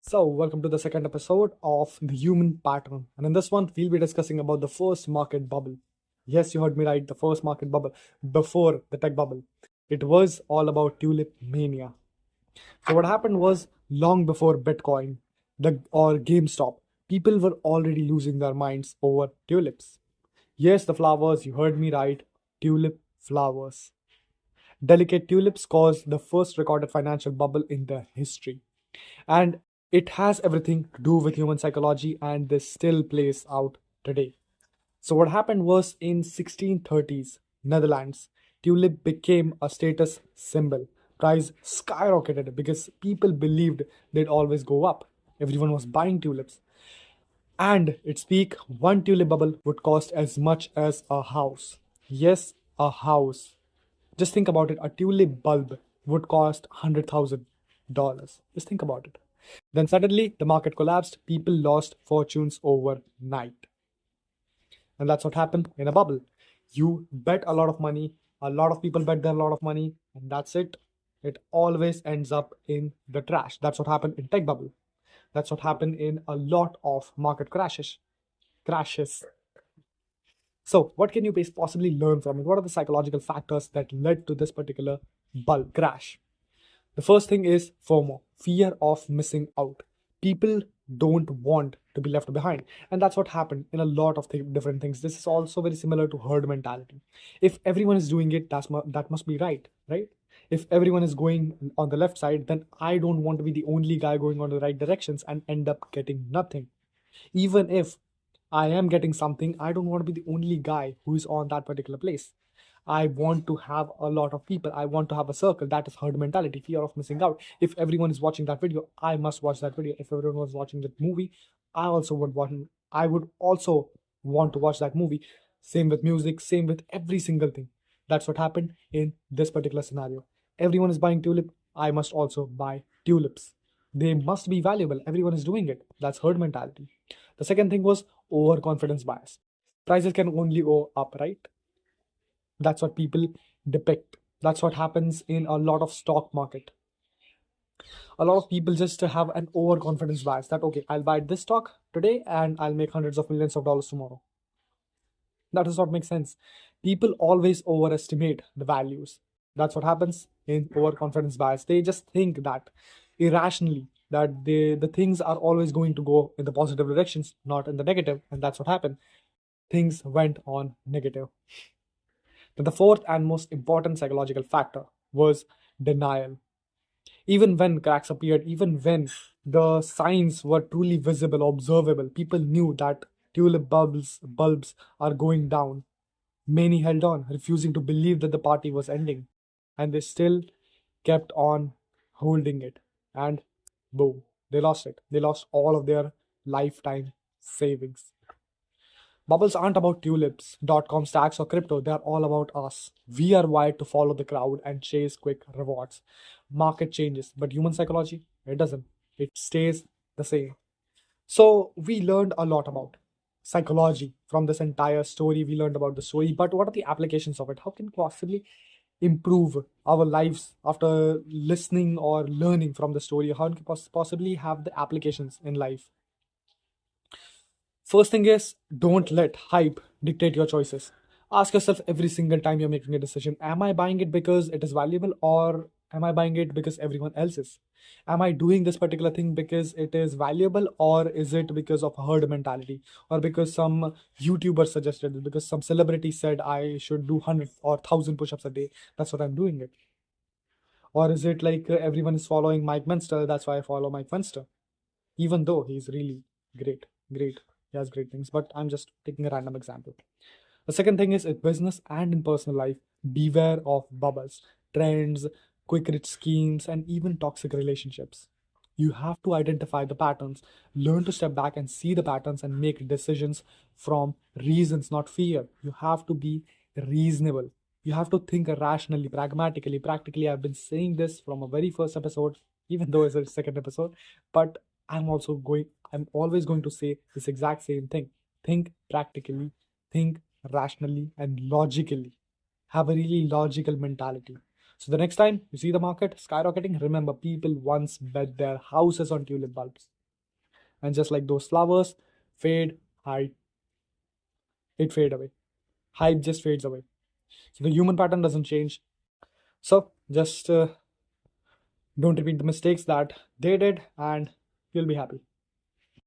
So, welcome to the second episode of The Human Pattern. And in this one, we'll be discussing about the first market bubble. Yes, you heard me right, the first market bubble before the tech bubble. It was all about Tulip Mania. So, what happened was long before Bitcoin or GameStop, people were already losing their minds over tulips. Yes, the flowers, you heard me right, tulip flowers. Delicate tulips caused the first recorded financial bubble in their history. And it has everything to do with human psychology, and this still plays out today. So what happened was in 1630s Netherlands, tulip became a status symbol. Price skyrocketed because people believed they'd always go up. Everyone was buying tulips. And its peak, one tulip bubble would cost as much as a house. Yes, a house. Just think about it. A tulip bulb would cost $100,000. Just think about it. Then suddenly the market collapsed. People lost fortunes overnight. And that's what happened in a bubble. You bet a lot of money, a lot of people bet a lot of money, and that's it. It always ends up in the trash. That's what happened in tech bubble. That's what happened in a lot of market crashes. So, what can you possibly learn from it? What are the psychological factors that led to this particular bulk crash? The first thing is FOMO, fear of missing out. People don't want to be left behind. And that's what happened in a lot of different things. This is also very similar to herd mentality. If everyone is doing it, that must be right, right? If everyone is going on the left side, then I don't want to be the only guy going on the right directions and end up getting nothing. Even if I am getting something, I don't want to be the only guy who is on that particular place. I want to have a lot of people. I want to have a circle. That is herd mentality, fear of missing out. If everyone is watching that video, I must watch that video. If everyone was watching that movie, I would also want to watch that movie. Same with music, same with every single thing. That's what happened in this particular scenario. Everyone is buying tulip. I must also buy tulips. They must be valuable. Everyone is doing it. That's herd mentality. The second thing was overconfidence bias. Prices can only go up, right? That's what people depict. That's what happens in a lot of stock market. A lot of people just have an overconfidence bias that, okay, I'll buy this stock today and I'll make hundreds of millions of dollars tomorrow. That does not make sense. People always overestimate the values. That's what happens in overconfidence bias. They just think that irrationally that the things are always going to go in the positive directions, not in the negative, and that's what happened. Things went on negative. Then the fourth and most important psychological factor was denial. Even when cracks appeared, even when the signs were truly visible, observable, people knew that bulbs are going down. Many held on, refusing to believe that the party was ending, and they still kept on holding it. And boom, they lost it. They lost all of their lifetime savings. Bubbles aren't about tulips, .com stacks, or crypto. They are all about us. We are wired to follow the crowd and chase quick rewards. Market changes, but human psychology, it doesn't. It stays the same. So we learned a lot about psychology from this entire story. We learned about the story, but what are the applications of it? How can we possibly improve our lives after listening or learning from the story? How can we possibly have the applications in life? First thing is, don't let hype dictate your choices. Ask yourself every single time you're making a decision, am I buying it because it is valuable, or am I buying it because everyone else is? Am I doing this particular thing because it is valuable, or is it because of herd mentality, or because some YouTuber suggested it, because some celebrity said I should do 100 or 1,000 push-ups a day? That's what I'm doing it. Or is it like everyone is following Mike Munster, that's why I follow Mike Munster, even though he's really great. He has great things, but I'm just taking a random example. The second thing is in business and in personal life, beware of bubbles, trends, quick rich schemes, and even toxic relationships. You have to identify the patterns, learn to step back and see the patterns and make decisions from reasons, not fear. You have to be reasonable. You have to think rationally, pragmatically, practically. I've been saying this from a very first episode, even though it's a second episode, but I'm always going to say this exact same thing. Think practically, think rationally, and logically. Have a really logical mentality. So the next time you see the market skyrocketing, remember people once bet their houses on tulip bulbs. And just like those flowers fade, hype, it fade away. Hype just fades away. So the human pattern doesn't change. So just don't repeat the mistakes that they did, and you'll be happy.